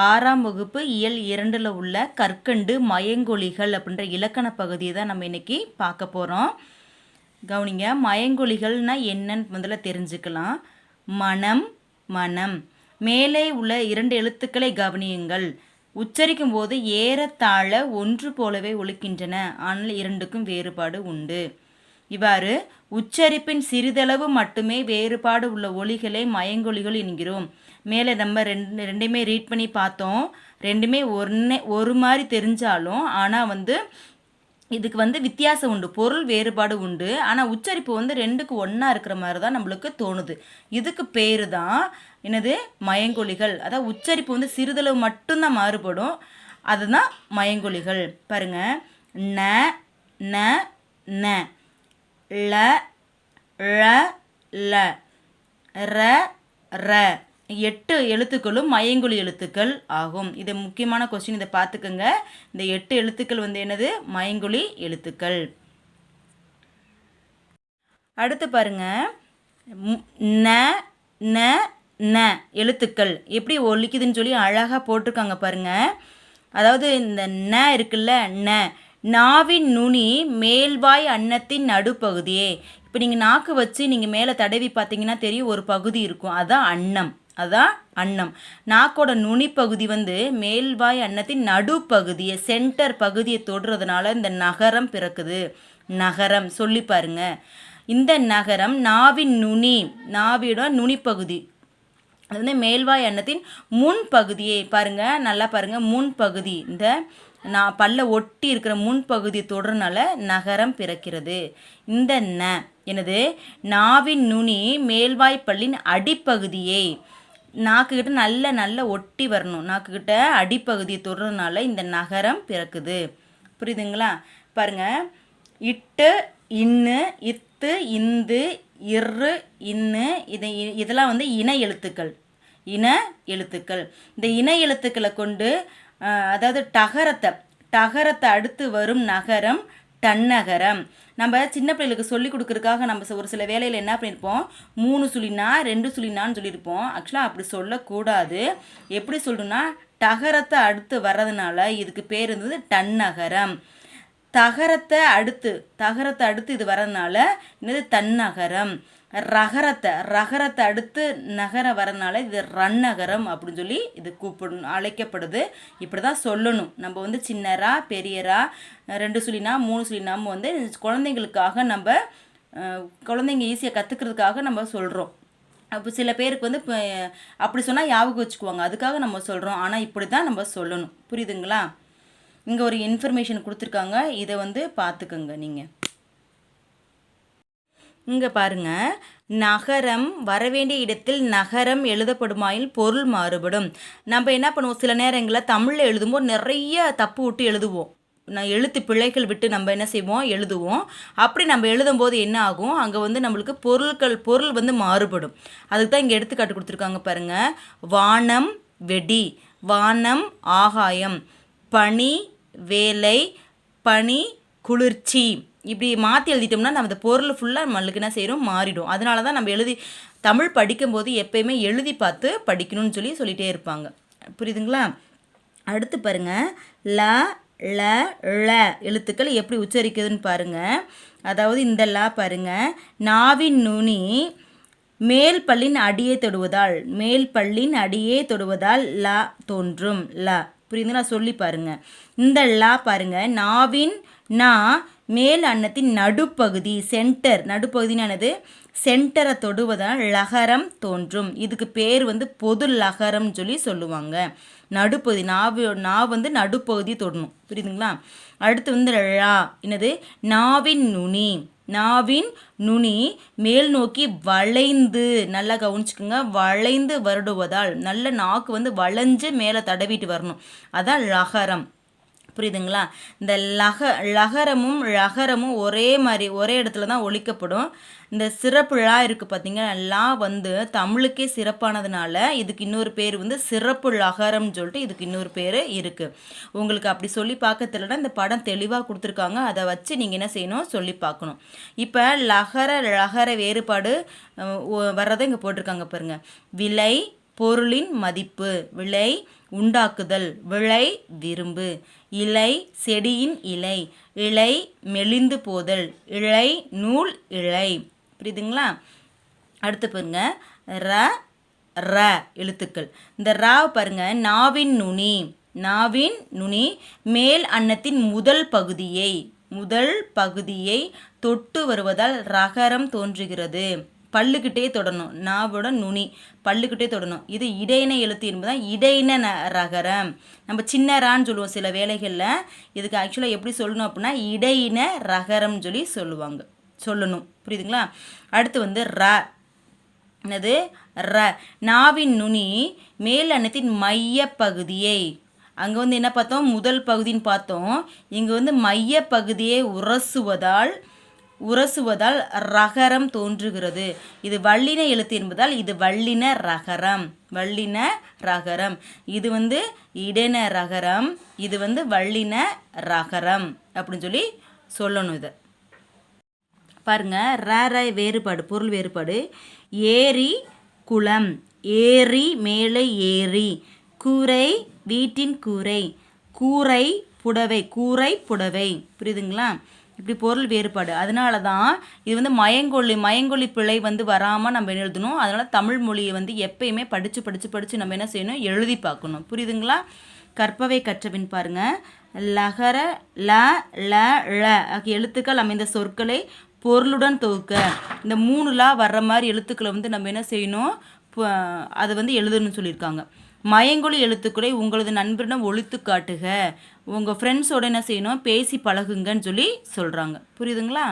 6ஆம் வகுப்பு இயல் 2ல் உள்ள கற்கண்டு மயங்கொலிகள் அப்படின்ற இலக்கண பகுதியை தான் நம்ம இன்னைக்கு பார்க்க போகிறோம். கவனிங்க, மயங்கொலிகள்னா என்னன்னு முதல்ல தெரிஞ்சுக்கலாம். மனம், மனம். மேலே உள்ள 2 எழுத்துக்களை கவனியுங்கள். உச்சரிக்கும் போது ஏறத்தாழ ஒன்று போலவே ஒலிக்கின்றன, ஆனால் இரண்டுக்கும் வேறுபாடு உண்டு. இவ்வாறு உச்சரிப்பின் சிறிதளவு மட்டுமே வேறுபாடு உள்ள ஒலிகளை மயங்கொலிகள் என்கிறோம். மேலே நம்ம ரெண்டுமே ரீட் பண்ணி பார்த்தோம். ரெண்டுமே ஒரு மாதிரி தெரிஞ்சாலும் ஆனால் இதுக்கு வித்தியாசம் உண்டு, பொருள் வேறுபாடு உண்டு. ஆனால் உச்சரிப்பு ரெண்டுக்கு ஒன்றா இருக்கிற மாதிரி தான் நம்மளுக்கு தோணுது. இதுக்கு பேர் தான் என்னது, மயங்கொலிகள். அதாவது உச்சரிப்பு சிறிதளவு மட்டும்தான் மாறுபடும், அதுதான் மயங்கொலிகள். பாருங்க, ந ந ந, ல ழ ல, ர ர. 8 எழுத்துக்களும் மயங்கொலி எழுத்துக்கள் ஆகும். இது முக்கியமான கொஸ்டின், இதை பார்த்துக்கோங்க. இந்த 8 எழுத்துக்கள் என்னது, மயங்கொலி எழுத்துக்கள். அடுத்து பாருங்க, ந ந ந எழுத்துக்கள் எப்படி ஒலிக்குதுன்னு சொல்லி அழகாக போட்டிருக்காங்க பாருங்க. அதாவது இந்த ந இருக்குல்ல, ந, நாவின் நுனி மேல்வாய் அன்னத்தின் நடுப்பகுதியே. இப்போ நீங்கள் நாக்கு வச்சு நீங்கள் மேலே தடவி பார்த்தீங்கன்னா தெரியும், ஒரு பகுதி இருக்கும், அதான் அன்னம், அதான் அன்னம். நாக்கோட நுனி பகுதி மேல்வாய் அன்னத்தின் நடுப்பகுதியை, சென்டர் பகுதியை தொடுறதுனால இந்த நகரம் பிறக்குது. நகரம் சொல்லி பாருங்க. இந்த நகரம் நாவின் நுனி, நாவியோட நுனிப்பகுதி, அது மேல்வாய் அன்னத்தின் முன்பகுதியை பாருங்க, நல்லா பாருங்க, முன்பகுதி, இந்த பல்ல ஒட்டி இருக்கிற முன்பகுதியை தொடர்னால நகரம் பிறக்கிறது. இந்த ந எனது நாவின் நுனி மேல்வாய் பல்லின் அடிப்பகுதியை, நாக்குக்கிட்ட நல்ல நல்ல ஒட்டி வரணும், நாக்குக்கிட்ட அடிப்பகுதியை தொடர்னால இந்த நகரம் பிறக்குது. புரியுதுங்களா? பாருங்க, இட்டு, இன்னு, இத்து, இந்து, இரு, இன்னு, இதெல்லாம் இணை எழுத்துக்கள். இன எழுத்துக்கள். இந்த இணை எழுத்துக்களை கொண்டு அதாவது டகரத்தை அடுத்து வரும் நகரம் தன்னகரம். நம்ம சின்ன பிள்ளைகளுக்கு சொல்லி கொடுக்கறதுக்காக நம்ம ஒரு சில வேலையில் என்ன பண்ணியிருப்போம், 3 சுழினா 2 சுழினான்னு சொல்லியிருப்போம். ஆக்சுவலாக அப்படி சொல்லக்கூடாது. எப்படி சொல்லணும்னா, டகரத்தை அடுத்து வர்றதுனால இதுக்கு பேர் தன்னகரம். தகரத்தை அடுத்து இது வரதுனால என்னது, தன்னகரம். ரகரத்தை அடுத்து நகரம் வரனால இது ரன்னகரம் அப்படின்னு சொல்லி இது அழைக்கப்படுது. இப்படி தான் சொல்லணும். நம்ம சின்னரா பெரியரா 2 சுழினா 3 சுழினாம குழந்தைங்களுக்காக நம்ம குழந்தைங்க ஈஸியாக கற்றுக்கிறதுக்காக நம்ம சொல்கிறோம். அப்போ சில பேருக்கு அப்படி சொன்னால் ஞாபகம் வச்சுக்குவாங்க, அதுக்காக நம்ம சொல்கிறோம். ஆனால் இப்படி தான் நம்ம சொல்லணும். புரியுதுங்களா? இங்கே ஒரு இன்ஃபர்மேஷன் கொடுத்துருக்காங்க, இதை பார்த்துக்கோங்க நீங்கள். இங்கே பாருங்க, நகரம் வரவேண்டிய இடத்தில் நகரம் எழுதப்படுமாயில் பொருள் மாறுபடும். நம்ம என்ன பண்ணுவோம், சில நேரங்களில் தமிழில் எழுதும்போது நிறைய தப்பு விட்டு எழுதுவோம், எழுத்து பிழைகள் விட்டு நம்ம என்ன செய்வோம், எழுதுவோம். அப்படி நம்ம எழுதும்போது என்ன ஆகும், அங்கே நம்மளுக்கு பொருள் மாறுபடும். அதுக்கு தான் இங்கே எடுத்துக்காட்டு கொடுத்துருக்காங்க பாருங்க. வானம் வெடி, வானம் ஆகாயம், பனி வேலை, பனி குளிர்ச்சி. இப்படி மாற்றி எழுதிட்டோம்னா நம்ம அந்த பொருள் ஃபுல்லாக நம்மளுக்கு என்ன செய்கிறோம், மாறிடும். அதனால தான் நம்ம தமிழ் படிக்கும்போது எப்பயுமே எழுதி பார்த்து படிக்கணும்னு சொல்லிகிட்டே இருப்பாங்க. புரியுதுங்களா? அடுத்து பாருங்க, ல ல ழ எழுத்துக்கள் எப்படி உச்சரிக்குதுன்னு பாருங்க. அதாவது இந்த ல பாருங்க, நாவின் நுனி மேல் பல்லின் அடியே தொடுவதால் ல தோன்றும். ல புரியுதுங்களா? சொல்லி பாருங்க. இந்த ல பாருங்க, நாவின் மேல் அன்னத்தின் நடுப்பகுதி, நடுப்பகுதினானது சென்டரை தொடுவதால் லகரம் தோன்றும். இதுக்கு பேர் பொது லகரம் சொல்லி சொல்லுவாங்க. நடுப்பகுதி, நடுப்பகுதி தொடணும். புரியுதுங்களா? அடுத்து ழா என்னது, நாவின் நுனி மேல் நோக்கி வளைந்து, நல்லா கவனிச்சுக்கோங்க, வளைந்து வருடுவதால், நல்ல நாக்கு வளைஞ்சு மேலே தடவிட்டு வரணும், அதான் லகரம். புரியுதுங்களா? இந்த லகரமும் ழகரமும் ஒரே இடத்துல தான் ஒலிக்கப்படும். இந்த சிறப்பு ழா இருக்குது பார்த்தீங்கன்னா, லா தமிழுக்கே சிறப்பானதுனால இதுக்கு இன்னொரு பேர் சிறப்பு லகரம்னு சொல்லிட்டு இதுக்கு இன்னொரு பேர் இருக்குது. உங்களுக்கு அப்படி சொல்லி பார்க்க தெரியலனா இந்த படம் தெளிவாக கொடுத்துருக்காங்க, அதை வச்சு நீங்கள் என்ன செய்யணும், சொல்லி பார்க்கணும். இப்போ லகர வேறுபாடு வர்றதை இங்கே போட்டிருக்காங்க பாருங்கள். விலை, பொருளின் மதிப்பு. விலை உண்டாக்குதல். விளை விரும்பு. இலை செடியின் இலை. இலை மெலிந்து போதல். இழை நூல் இழை. புரியுதுங்களா? அடுத்து பாருங்க ர ர எழுத்துக்கள். இந்த ராவை பாருங்க நாவின் நுனி. நாவின் நுனி மேல் அன்னத்தின் முதல் பகுதியை தொட்டு வருவதால் ரகரம் தோன்றுகிறது. பல்லுக்கிட்டே தொடணும். நாவோட நுனி பல்லுக்கிட்டே தொடணும். இது இடையின எழுத்து என்பதுதான் இடையின ரகரம். நம்ம சின்ன ரான்னு சொல்லுவோம் சில வேலைகளில். இதுக்கு ஆக்சுவலாக எப்படி சொல்லணும் அப்படின்னா இடையின ரகரம்னு சொல்லி சொல்லணும். புரியுதுங்களா? அடுத்து ர. என்னது? ர. நாவின் நுனி மேல் அன்னத்தின் மைய பகுதியை. அங்கே என்ன பார்த்தோம்? முதல் பகுதின்னு பார்த்தோம். இங்கே மைய பகுதியை உரசுவதால் ரகரம் தோன்றுகிறது. இது வல்லின எழுத்து என்பதால் இது வல்லின ரகரம். இது இடைன ரகரம். இது வல்லின ரகரம் அப்படின்னு சொல்லி சொல்லணும். இதை பாருங்க. ர வேறுபாடு, பொருள் வேறுபாடு. ஏரி குளம். ஏரி மேலே ஏரி. கூரை வீட்டின் கூரை. கூரை புடவை. புரியுதுங்களா? இப்படி பொருள் வேறுபாடு. அதனால தான் இது மயங்கொல்லி பிழை வராமல் நம்ம எழுதணும். அதனால் தமிழ் மொழியை எப்பயுமே படித்து நம்ம என்ன செய்யணும்? எழுதி பார்க்கணும். புரியுதுங்களா? கற்பவை கற்றபின் பாருங்க. லகர ல ஆகிய எழுத்துக்கள் அமைந்த சொற்களை பொருளுடன் தொகுக்க. இந்த 3 லா வர்ற மாதிரி எழுத்துக்களை நம்ம என்ன செய்யணும்? அதை எழுதணும்னு சொல்லியிருக்காங்க. மயங்கொலி எழுத்துக்களை உங்களது நண்பரிடம் ஒழித்து காட்டுக. உங்கள் ஃப்ரெண்ட்ஸோட என்ன செய்யணும்? பேசி பழகுங்கன்னு சொல்லி சொல்கிறாங்க. புரியுதுங்களா?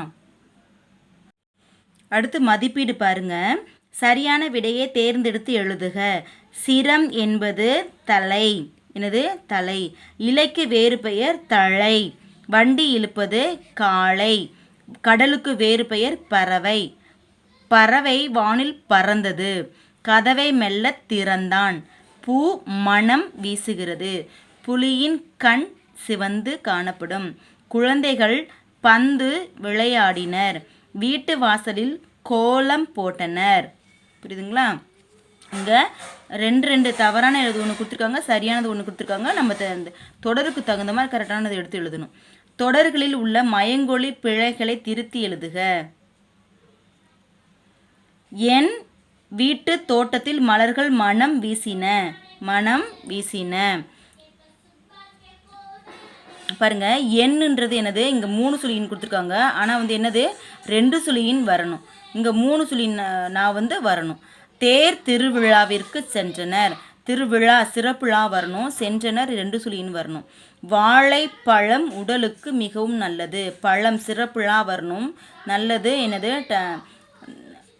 அடுத்து மதிப்பீடு பாருங்க. சரியான விடையை தேர்ந்தெடுத்து எழுதுக. சிரம் என்பது தலை. என்னது? தலை. இலைக்கு வேறு பெயர் தழை. வண்டி இழுப்பது காளை. கடலுக்கு வேறு பெயர் பறவை. பறவை வானில் பறந்தது. கதவை மெல்ல திறந்தான். பூ மனம் வீசுகிறது. புலியின் கண் சிவந்து காணப்படும். குழந்தைகள் பந்து விளையாடினர். வீட்டு வாசலில் கோலம் போட்டனர். புரியுதுங்களா? இங்கே 2 தவறான எழுது ஒன்று கொடுத்துருக்காங்க, சரியானது ஒன்று கொடுத்துருக்காங்க. நம்ம தொடருக்கு தகுந்த மாதிரி கரெக்டானது எடுத்து எழுதணும். தொடர்களில் உள்ள மயங்கொலி பிழைகளை திருத்தி எழுதுக. என் வீட்டு தோட்டத்தில் மலர்கள் மனம் வீசின. பாருங்க. எண்ணுன்றது என்னது? இங்கே 3 சுழியின் கொடுத்துருக்காங்க. ஆனால் என்னது? 2 சுழியின் வரணும். இங்கே 3 சுழியின் நான் வரணும். தேர் திருவிழாவிற்கு சென்றனர். திருவிழா சிறப்புழா வரணும். சென்றனர் 2 சுழியின் வரணும். வாழைப்பழம் உடலுக்கு மிகவும் நல்லது. பழம் சிறப்புழா வரணும். நல்லது என்னது?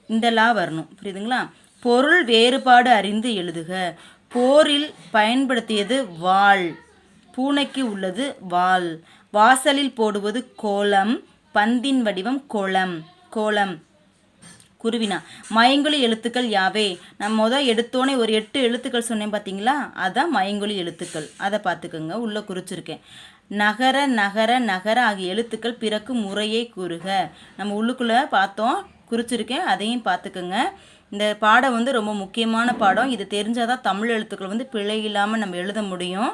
இந்த லா வரணும். புரியுதுங்களா? பொருள் வேறுபாடு அறிந்து எழுதுக. போரில் பயன்படுத்தியது வாள். பூனைக்கு உள்ளது வால். வாசலில் போடுவது கோலம். பந்தின் வடிவம் கோலம். குருவினா. மயங்கொலி எழுத்துக்கள் யாவை? நம்ம எடுத்தோன்னே ஒரு 8 எழுத்துக்கள் சொன்னேன் பார்த்தீங்களா? அதான் மயங்கொலி எழுத்துக்கள். அதை பார்த்துக்கோங்க. உள்ளே குறிச்சிருக்கேன். நகர ஆகிய எழுத்துக்கள் பிறகு முறையை கூறுக. நம்ம உள்ளுக்குள்ளே பார்த்தோம், குறிச்சிருக்கேன். அதையும் பார்த்துக்கோங்க. இந்த பாடம் ரொம்ப முக்கியமான பாடம். இது தெரிஞ்சால் தான் தமிழ் எழுத்துக்கள் பிழை இல்லாமல் நம்ம எழுத முடியும்.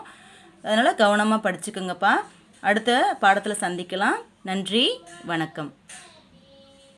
அதனால் கவனமாக படிச்சுக்கோங்கப்பா. அடுத்த பாடத்தில் சந்திக்கலாம். நன்றி, வணக்கம்.